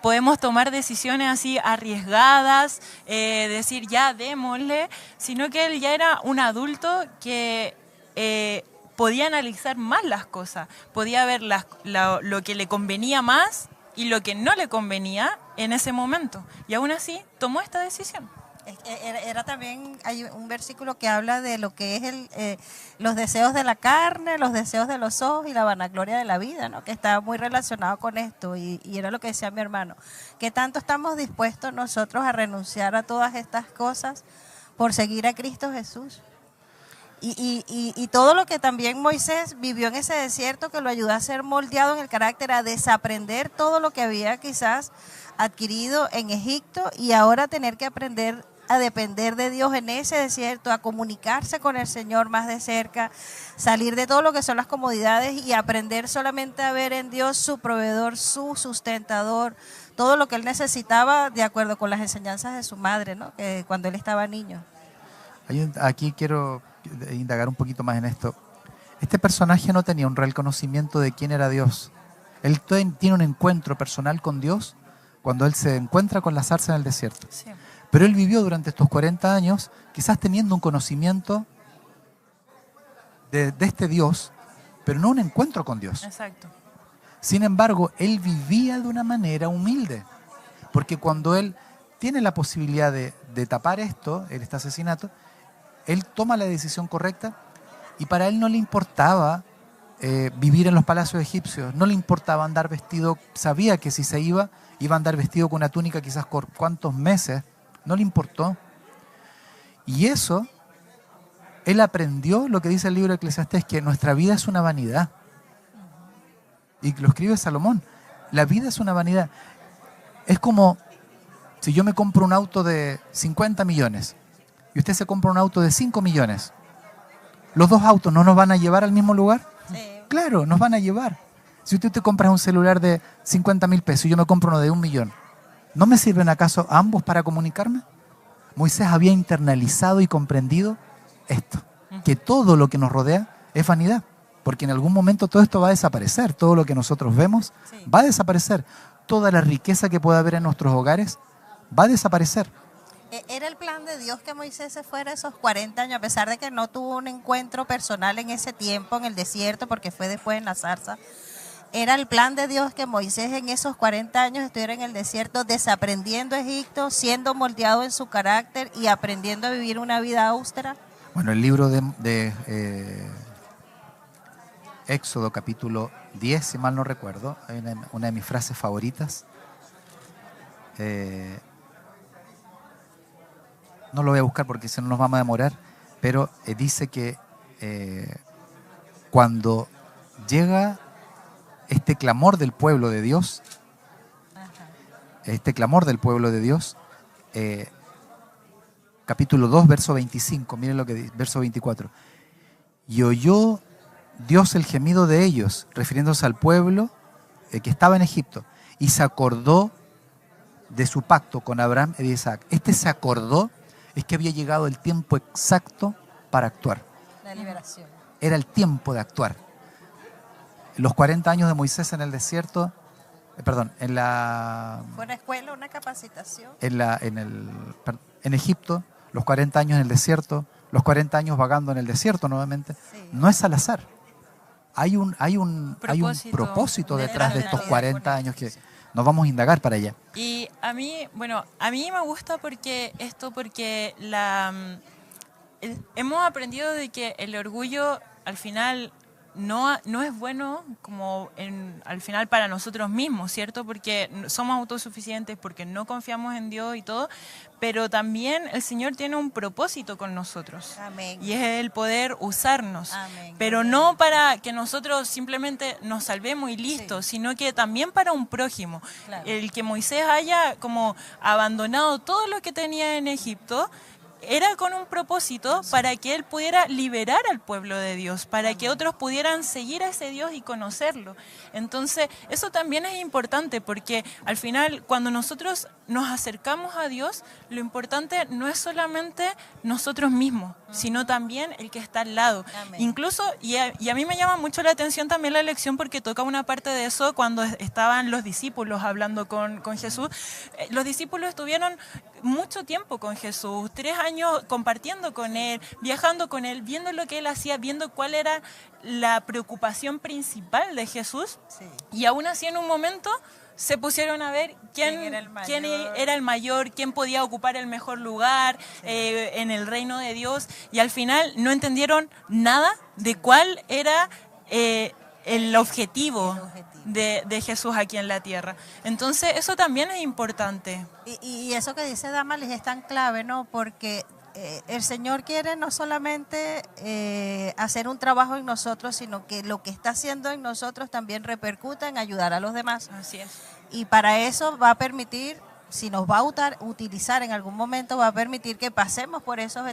podemos tomar decisiones así arriesgadas, decir ya démosle, sino que él ya era un adulto que podía analizar más las cosas, podía ver lo que le convenía más y lo que no le convenía en ese momento. Y aún así tomó esta decisión. Era también, hay un versículo que habla de lo que es los deseos de la carne, los deseos de los ojos y la vanagloria de la vida, ¿no? Que está muy relacionado con esto y era lo que decía mi hermano, que tanto estamos dispuestos nosotros a renunciar a todas estas cosas por seguir a Cristo Jesús. Y todo lo que también Moisés vivió en ese desierto, que lo ayudó a ser moldeado en el carácter, a desaprender todo lo que había quizás adquirido en Egipto y ahora tener que aprender a depender de Dios en ese desierto, a comunicarse con el Señor más de cerca, salir de todo lo que son las comodidades y aprender solamente a ver en Dios su proveedor, su sustentador, todo lo que él necesitaba de acuerdo con las enseñanzas de su madre, ¿no? Que cuando él estaba niño. Aquí quiero indagar un poquito más en esto. Este personaje no tenía un real conocimiento de quién era Dios. Él tiene un encuentro personal con Dios cuando él se encuentra con la zarza en el desierto. Sí. Pero él vivió durante estos 40 años quizás teniendo un conocimiento de este Dios, pero no un encuentro con Dios. Exacto. Sin embargo, él vivía de una manera humilde, porque cuando él tiene la posibilidad de de tapar esto, este asesinato, él toma la decisión correcta y para él no le importaba vivir en los palacios egipcios, no le importaba andar vestido, sabía que si se iba a andar vestido con una túnica quizás por cuántos meses, no le importó. Y eso, él aprendió lo que dice el libro de Eclesiastés, que nuestra vida es una vanidad. Y lo escribe Salomón, la vida es una vanidad. Es como si yo me compro un auto de 50 millones y usted se compra un auto de 5 millones. ¿Los dos autos no nos van a llevar al mismo lugar? Sí. Claro, nos van a llevar. Si usted te compra un celular de 50.000 pesos y yo me compro uno de 1 millón, ¿no me sirven acaso ambos para comunicarme? Moisés había internalizado y comprendido esto, que todo lo que nos rodea es vanidad, porque en algún momento todo esto va a desaparecer, todo lo que nosotros vemos va a desaparecer, toda la riqueza que pueda haber en nuestros hogares va a desaparecer. Era el plan de Dios que Moisés se fuera esos 40 años, a pesar de que no tuvo un encuentro personal en ese tiempo, en el desierto, porque fue después en la zarza. Era el plan de Dios que Moisés en esos 40 años estuviera en el desierto desaprendiendo Egipto, siendo moldeado en su carácter y aprendiendo a vivir una vida austera. Bueno, el libro de Éxodo capítulo 10, si mal no recuerdo, hay una de mis frases favoritas. No lo voy a buscar porque si no nos vamos a demorar, pero dice que cuando llega este clamor del pueblo de Dios, capítulo 2, verso 25, miren lo que dice, verso 24. Y oyó Dios el gemido de ellos, refiriéndose al pueblo que estaba en Egipto, y se acordó de su pacto con Abraham y de Isaac. Se acordó, es que había llegado el tiempo exacto para actuar. La liberación. Era el tiempo de actuar. Los 40 años de Moisés en el desierto, en la... ¿Fue una escuela, una capacitación? En Egipto, los 40 años en el desierto, los 40 años vagando en el desierto nuevamente, Sí. no es al azar. Hay un propósito detrás de estos vida 40 años que nos vamos a indagar para allá. Y a mí me gusta porque hemos aprendido de que el orgullo al final no es bueno al final para nosotros mismos, ¿cierto? Porque somos autosuficientes, porque no confiamos en Dios y todo, pero también el Señor tiene un propósito con nosotros. Amén. Y es el poder usarnos. Amén. Pero Amén. no para que nosotros simplemente nos salvemos y listo, Sí. sino que también para un prójimo. Claro. El que Moisés haya como abandonado todo lo que tenía en Egipto era con un propósito para que él pudiera liberar al pueblo de Dios, para que otros pudieran seguir a ese Dios y conocerlo. Entonces, eso también es importante porque al final, cuando nosotros nos acercamos a Dios, lo importante no es solamente nosotros mismos, sino también el que está al lado. Amén. Incluso, y a mí me llama mucho la atención también la lección porque toca una parte de eso cuando estaban los discípulos hablando con Jesús. Los discípulos estuvieron mucho tiempo con Jesús, 3 años compartiendo con Él, viajando con Él, viendo lo que Él hacía, viendo cuál era la preocupación principal de Jesús. Sí. Y aún así en un momento se pusieron a ver quién era el mayor, quién podía ocupar el mejor lugar en el reino de Dios. Y al final no entendieron nada de cuál era el objetivo de Jesús aquí en la tierra. Entonces eso también es importante. Y eso que dice Damalis es tan clave, ¿no? Porque el Señor quiere no solamente hacer un trabajo en nosotros, sino que lo que está haciendo en nosotros también repercuta en ayudar a los demás. Así es. Y para eso va a permitir, si nos va a utilizar en algún momento, va a permitir que pasemos por esas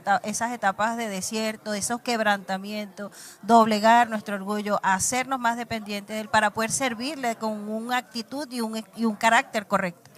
etapas de desierto, esos quebrantamientos, doblegar nuestro orgullo, hacernos más dependientes de Él para poder servirle con una actitud y un carácter correcto.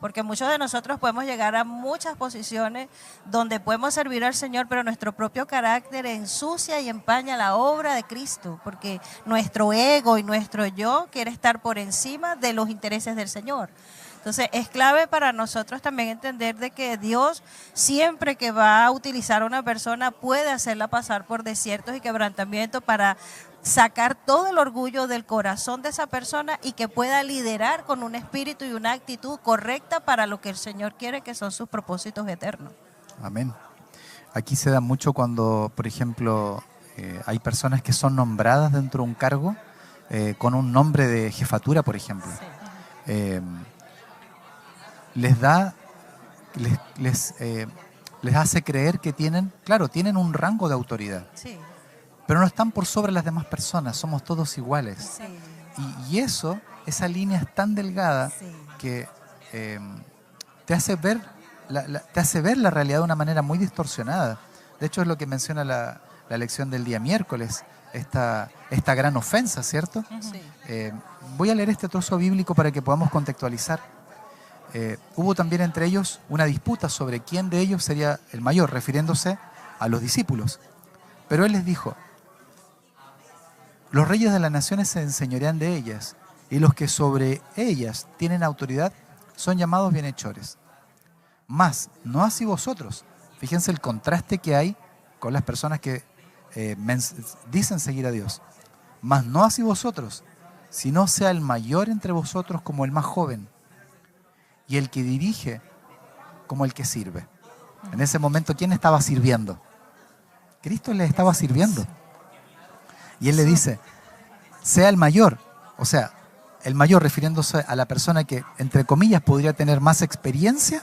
Porque muchos de nosotros podemos llegar a muchas posiciones donde podemos servir al Señor, pero nuestro propio carácter ensucia y empaña la obra de Cristo, porque nuestro ego y nuestro yo quiere estar por encima de los intereses del Señor. Entonces es clave para nosotros también entender de que Dios siempre que va a utilizar a una persona puede hacerla pasar por desiertos y quebrantamientos para sacar todo el orgullo del corazón de esa persona y que pueda liderar con un espíritu y una actitud correcta para lo que el Señor quiere, que son sus propósitos eternos. Amén. Aquí se da mucho cuando, por ejemplo, hay personas que son nombradas dentro de un cargo con un nombre de jefatura, por ejemplo. Sí. Les da, les hace creer que tienen, claro, tienen un rango de autoridad, Sí. pero no están por sobre las demás personas, somos todos iguales. Sí. Y eso, esa línea es tan delgada Sí. que te hace ver te hace ver la realidad de una manera muy distorsionada. De hecho, es lo que menciona la lección del día miércoles, esta gran ofensa, ¿cierto? Sí. Voy a leer este trozo bíblico para que podamos contextualizar. Hubo también entre ellos una disputa sobre quién de ellos sería el mayor, refiriéndose a los discípulos. Pero él les dijo: los reyes de las naciones se enseñorean de ellas, y los que sobre ellas tienen autoridad son llamados bienhechores. Mas no así vosotros. Fíjense el contraste que hay con las personas que dicen seguir a Dios. Mas no así vosotros, sino sea el mayor entre vosotros como el más joven, y el que dirige como el que sirve. En ese momento, ¿quién estaba sirviendo? Cristo les estaba sirviendo. Y él le dice, sea el mayor, o sea, el mayor refiriéndose a la persona que, entre comillas, podría tener más experiencia,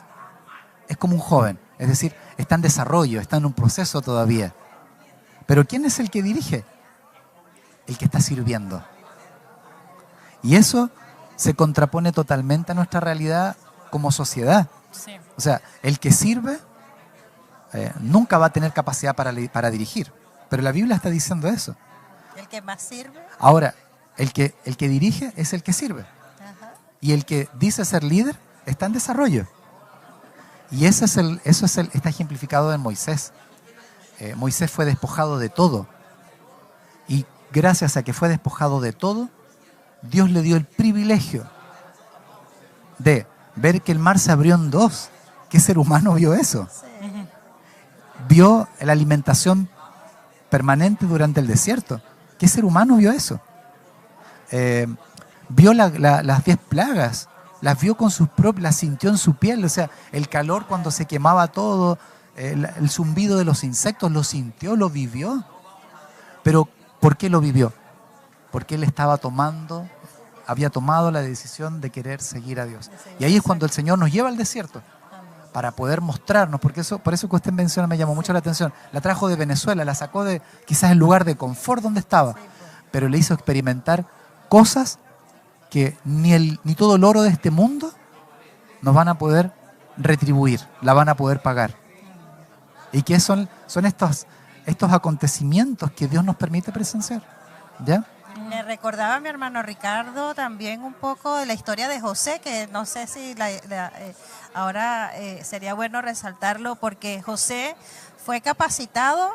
es como un joven, es decir, está en desarrollo, está en un proceso todavía. Pero ¿quién es el que dirige? El que está sirviendo. Y eso se contrapone totalmente a nuestra realidad como sociedad. Sí. O sea, el que sirve nunca va a tener capacidad para dirigir. Pero la Biblia está diciendo eso. El que más sirve. Ahora, el que dirige es el que sirve. Ajá. Y el que dice ser líder está en desarrollo. Y eso está ejemplificado en Moisés. Moisés fue despojado de todo. Y gracias a que fue despojado de todo, Dios le dio el privilegio de ver que el mar se abrió en dos. ¿Qué ser humano vio eso? Sí. Vio la alimentación permanente durante el desierto. ¿Qué ser humano vio eso? Vio las 10 plagas, las vio con sus propias, las sintió en su piel, o sea, el calor cuando se quemaba todo, el zumbido de los insectos, lo sintió, lo vivió. Pero ¿por qué lo vivió? Porque él había tomado la decisión de querer seguir a Dios. Y ahí es cuando el Señor nos lleva al desierto para poder mostrarnos, porque por eso que usted menciona me llamó mucho la atención. La trajo de Venezuela, la sacó de quizás el lugar de confort donde estaba, pero le hizo experimentar cosas que ni todo el oro de este mundo nos van a poder retribuir, la van a poder pagar. Y que son estos acontecimientos que Dios nos permite presenciar. ¿Ya? Me recordaba mi hermano Ricardo también un poco de la historia de José, que no sé si ahora sería bueno resaltarlo, porque José fue capacitado,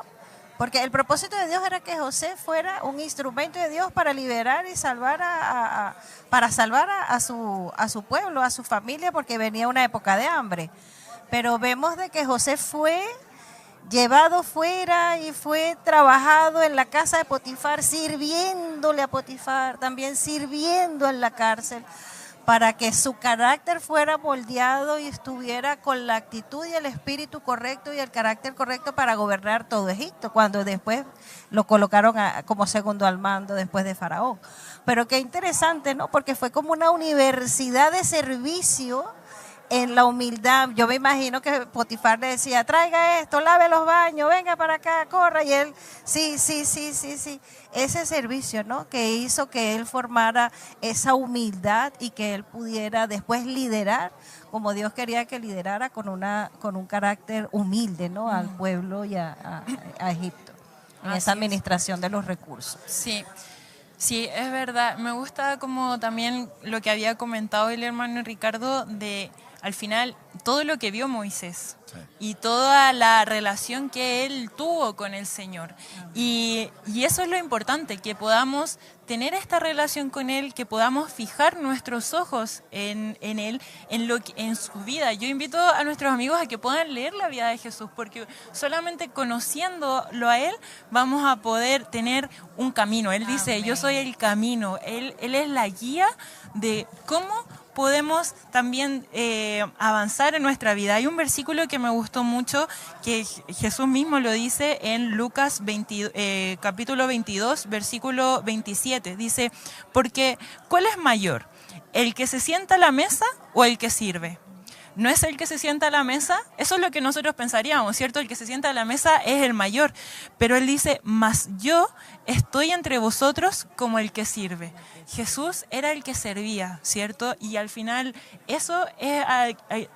porque el propósito de Dios era que José fuera un instrumento de Dios para liberar y salvar a su pueblo, a su familia, porque venía una época de hambre. Pero vemos de que José fue llevado fuera y fue trabajado en la casa de Potifar, sirviéndole a Potifar, también sirviendo en la cárcel, para que su carácter fuera moldeado y estuviera con la actitud y el espíritu correcto y el carácter correcto para gobernar todo Egipto, cuando después lo colocaron como segundo al mando después de Faraón. Pero qué interesante, ¿no? Porque fue como una universidad de servicio en la humildad. Yo me imagino que Potifar le decía, traiga esto, lave los baños, venga para acá, corra. Y él, sí. Ese servicio, ¿no? Que hizo que él formara esa humildad y que él pudiera después liderar como Dios quería que liderara, con un carácter humilde, ¿no? Al pueblo y a Egipto, en esa administración de los recursos. Sí. Sí, es verdad. Me gusta como también lo que había comentado el hermano Ricardo de, al final, todo lo que vio Moisés y toda la relación que él tuvo con el Señor. Y eso es lo importante, que podamos tener esta relación con Él, que podamos fijar nuestros ojos en Él, en su vida. Yo invito a nuestros amigos a que puedan leer la vida de Jesús, porque solamente conociéndolo a Él vamos a poder tener un camino. Él dice, yo soy el camino. Él es la guía de cómo podemos también avanzar en nuestra vida. Hay un versículo que me gustó mucho, que Jesús mismo lo dice en Lucas capítulo 22, versículo 27. Dice, porque ¿cuál es mayor? ¿El que se sienta a la mesa o el que sirve? No es el que se sienta a la mesa, eso es lo que nosotros pensaríamos, ¿cierto? El que se sienta a la mesa es el mayor, pero él dice, mas yo estoy entre vosotros como el que sirve. Jesús era el que servía, ¿cierto? Y al final eso es,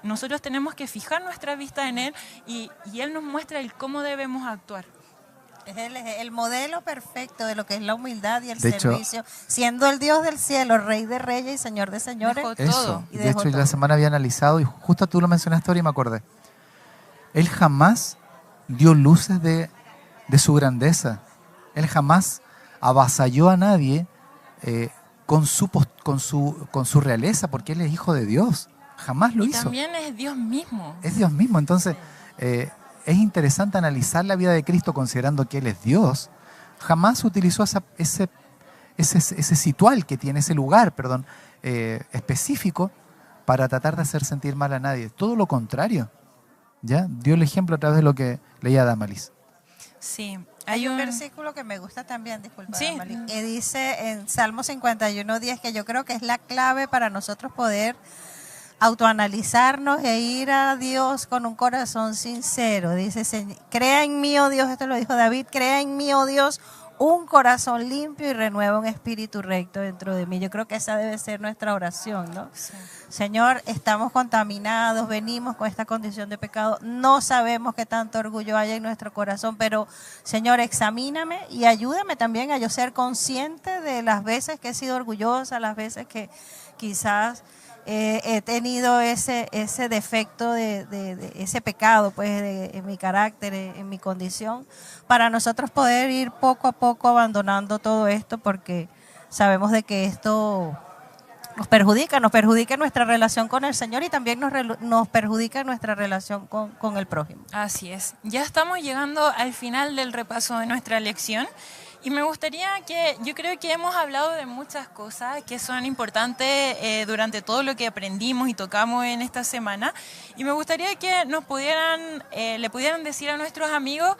nosotros tenemos que fijar nuestra vista en él y él nos muestra el cómo debemos actuar. Es el modelo perfecto de lo que es la humildad y el De hecho, servicio, siendo el Dios del cielo, Rey de reyes y Señor de señores. Dejó Eso. todo. Y De dejó hecho, todo. la semana había analizado, y justo tú lo mencionaste ahora y me acordé. Él jamás dio luces de su grandeza. Él jamás avasalló a nadie con su realeza, porque Él es hijo de Dios. Jamás lo Y hizo. también es Dios mismo. Es Dios mismo. Entonces, es interesante analizar la vida de Cristo considerando que Él es Dios. Jamás utilizó ese situal que tiene, ese lugar, perdón, específico para tratar de hacer sentir mal a nadie. Todo lo contrario. ¿Ya? Dio el ejemplo a través de lo que leía Damalis. Sí. Hay un versículo que me gusta también, disculpa, Sí. Mali, que dice en Salmo 51:10, que yo creo que es la clave para nosotros poder autoanalizarnos e ir a Dios con un corazón sincero. Dice, crea en mí, oh Dios, esto lo dijo David, crea en mí, oh Dios, un corazón limpio y renueva un espíritu recto dentro de mí. Yo creo que esa debe ser nuestra oración, ¿no? Sí. Señor, estamos contaminados, venimos con esta condición de pecado, no sabemos qué tanto orgullo hay en nuestro corazón, pero Señor, examíname y ayúdame también a yo ser consciente de las veces que he sido orgullosa, las veces que quizás he tenido ese defecto de ese pecado pues en mi carácter, en mi condición, para nosotros poder ir poco a poco abandonando todo esto, porque sabemos de que esto nos perjudica nuestra relación con el Señor y también nos perjudica nuestra relación con el prójimo. Así es. Ya estamos llegando al final del repaso de nuestra lección y me gustaría yo creo que hemos hablado de muchas cosas que son importantes durante todo lo que aprendimos y tocamos en esta semana, y me gustaría que le pudieran decir a nuestros amigos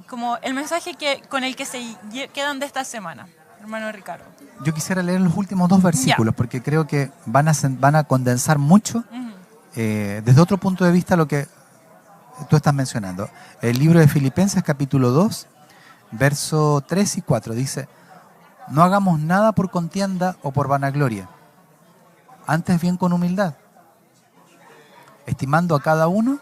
como el mensaje con el que se quedan de esta semana. Hermano Ricardo. Yo quisiera leer los últimos dos versículos porque creo que van a condensar mucho desde otro punto de vista lo que tú estás mencionando. El libro de Filipenses capítulo 2, verso 3 y 4 dice: no hagamos nada por contienda o por vanagloria, antes bien con humildad, estimando a cada uno,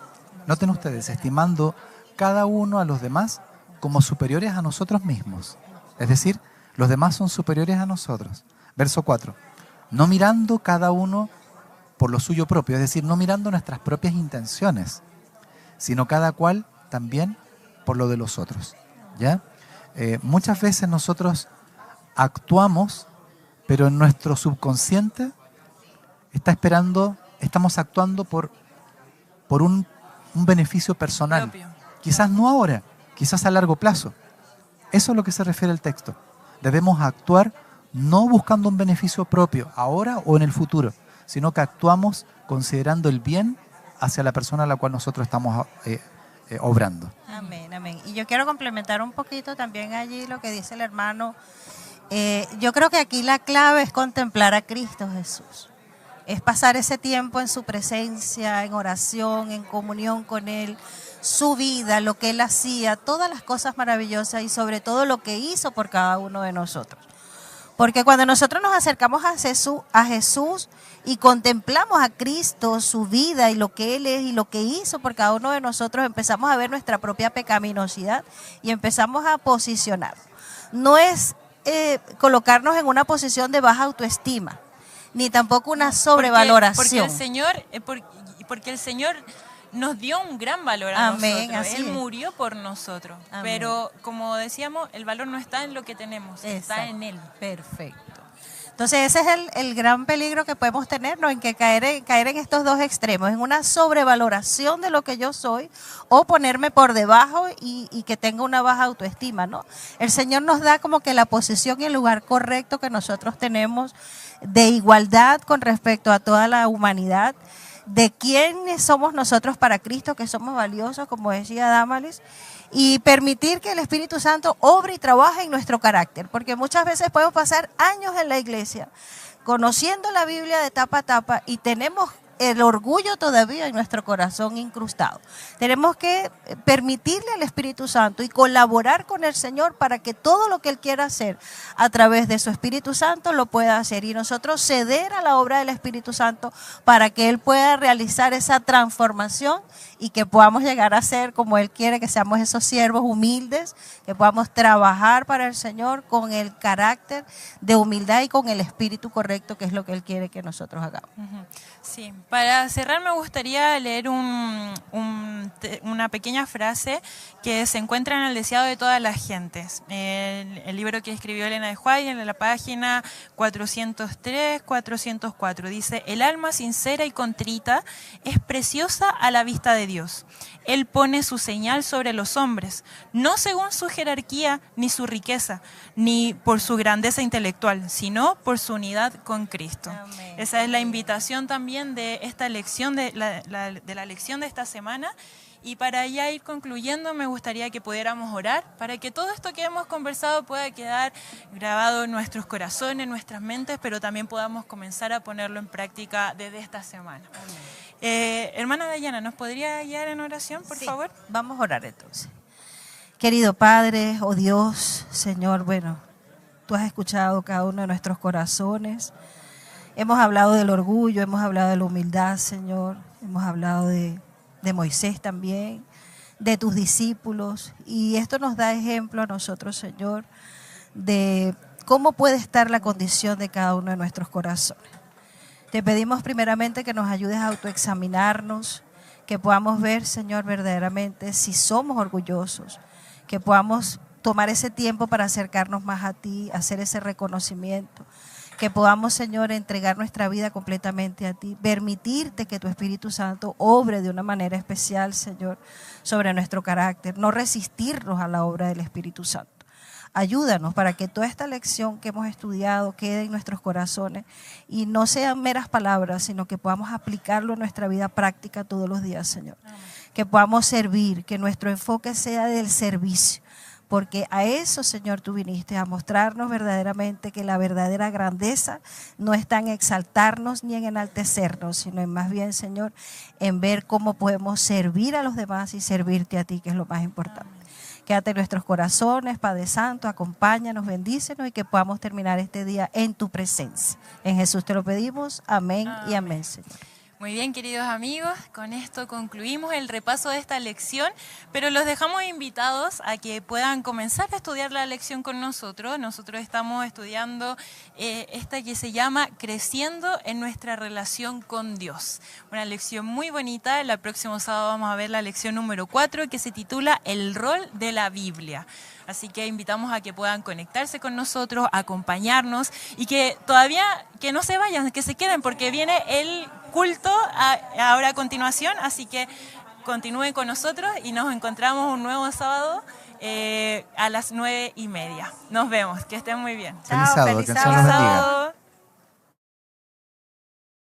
noten ustedes, estimando cada uno a los demás como superiores a nosotros mismos. Es decir, los demás son superiores a nosotros. Verso 4. No mirando cada uno por lo suyo propio, es decir, no mirando nuestras propias intenciones, sino cada cual también por lo de los otros. ¿Ya? Muchas veces nosotros actuamos, pero en nuestro subconsciente estamos actuando por un beneficio personal. Propio. Quizás no ahora, quizás a largo plazo. Eso es a lo que se refiere el texto. Debemos actuar no buscando un beneficio propio, ahora o en el futuro, sino que actuamos considerando el bien hacia la persona a la cual nosotros estamos obrando. Amén, amén. Y yo quiero complementar un poquito también allí lo que dice el hermano. Yo creo que aquí la clave es contemplar a Cristo Jesús. Es pasar ese tiempo en su presencia, en oración, en comunión con Él, su vida, lo que Él hacía, todas las cosas maravillosas y sobre todo lo que hizo por cada uno de nosotros. Porque cuando nosotros nos acercamos a Jesús y contemplamos a Cristo, su vida y lo que Él es y lo que hizo por cada uno de nosotros, empezamos a ver nuestra propia pecaminosidad y empezamos a posicionar. No es colocarnos en una posición de baja autoestima, ni tampoco una sobrevaloración. Porque el Señor nos dio un gran valor a Amén, nosotros. así Él es. murió por nosotros. Amén. Pero como decíamos, el valor no está en lo que tenemos, está en Él. Perfecto. Entonces ese es el gran peligro que podemos tener, ¿no? En que caer en estos dos extremos, en una sobrevaloración de lo que yo soy o ponerme por debajo y que tenga una baja autoestima, ¿no? El Señor nos da como que la posición y el lugar correcto que nosotros tenemos de igualdad con respecto a toda la humanidad, de quiénes somos nosotros para Cristo, que somos valiosos, como decía Damaris, y permitir que el Espíritu Santo obre y trabaje en nuestro carácter, porque muchas veces podemos pasar años en la iglesia conociendo la Biblia de tapa a tapa y tenemos el orgullo todavía en nuestro corazón incrustado. Tenemos que permitirle al Espíritu Santo y colaborar con el Señor para que todo lo que Él quiera hacer a través de su Espíritu Santo lo pueda hacer, y nosotros ceder a la obra del Espíritu Santo para que Él pueda realizar esa transformación y que podamos llegar a ser como Él quiere, que seamos esos siervos humildes, que podamos trabajar para el Señor con el carácter de humildad y con el espíritu correcto, que es lo que Él quiere que nosotros hagamos. Sí, para cerrar me gustaría leer una pequeña frase que se encuentra en El deseado de todas las gentes, el libro que escribió Elena de White, en la página 403-404. Dice: el alma sincera y contrita es preciosa a la vista de Dios. Él pone su señal sobre los hombres, no según su jerarquía ni su riqueza, ni por su grandeza intelectual, sino por su unidad con Cristo. Amén. Esa es la invitación también de esta lección, de la lección de esta semana. Y para ya ir concluyendo, me gustaría que pudiéramos orar para que todo esto que hemos conversado pueda quedar grabado en nuestros corazones, en nuestras mentes, pero también podamos comenzar a ponerlo en práctica desde esta semana. Hermana Dayana, ¿nos podría guiar en oración, por favor? Vamos a orar entonces. Querido Padre, oh Dios, Señor, bueno, tú has escuchado cada uno de nuestros corazones. Hemos hablado del orgullo, hemos hablado de la humildad, Señor, hemos hablado de Moisés también, de tus discípulos, y esto nos da ejemplo a nosotros, Señor, de cómo puede estar la condición de cada uno de nuestros corazones. Te pedimos primeramente que nos ayudes a autoexaminarnos, que podamos ver, Señor, verdaderamente si somos orgullosos, que podamos tomar ese tiempo para acercarnos más a ti, hacer ese reconocimiento, que podamos, Señor, entregar nuestra vida completamente a ti, permitirte que tu Espíritu Santo obre de una manera especial, Señor, sobre nuestro carácter, no resistirnos a la obra del Espíritu Santo. Ayúdanos para que toda esta lección que hemos estudiado quede en nuestros corazones y no sean meras palabras, sino que podamos aplicarlo en nuestra vida práctica todos los días, Señor. Amén. Que podamos servir, que nuestro enfoque sea del servicio, porque a eso, Señor, tú viniste, a mostrarnos verdaderamente que la verdadera grandeza no está en exaltarnos ni en enaltecernos, sino en más bien, Señor, en ver cómo podemos servir a los demás y servirte a ti, que es lo más importante. Amén. Quédate en nuestros corazones, Padre Santo, acompáñanos, bendícenos y que podamos terminar este día en tu presencia. En Jesús te lo pedimos, amén, y amén, Señor. Muy bien, queridos amigos, con esto concluimos el repaso de esta lección, pero los dejamos invitados a que puedan comenzar a estudiar la lección con nosotros. Nosotros estamos estudiando esta que se llama Creciendo en nuestra relación con Dios. Una lección muy bonita. El próximo sábado vamos a ver la lección número 4, que se titula El rol de la Biblia. Así que invitamos a que puedan conectarse con nosotros, acompañarnos y que todavía que no se vayan, que se queden, porque viene el culto ahora a continuación, así que continúen con nosotros y nos encontramos un nuevo sábado a las 9:30. Nos vemos, que estén muy bien. Feliz sábado, que el Señor los bendiga.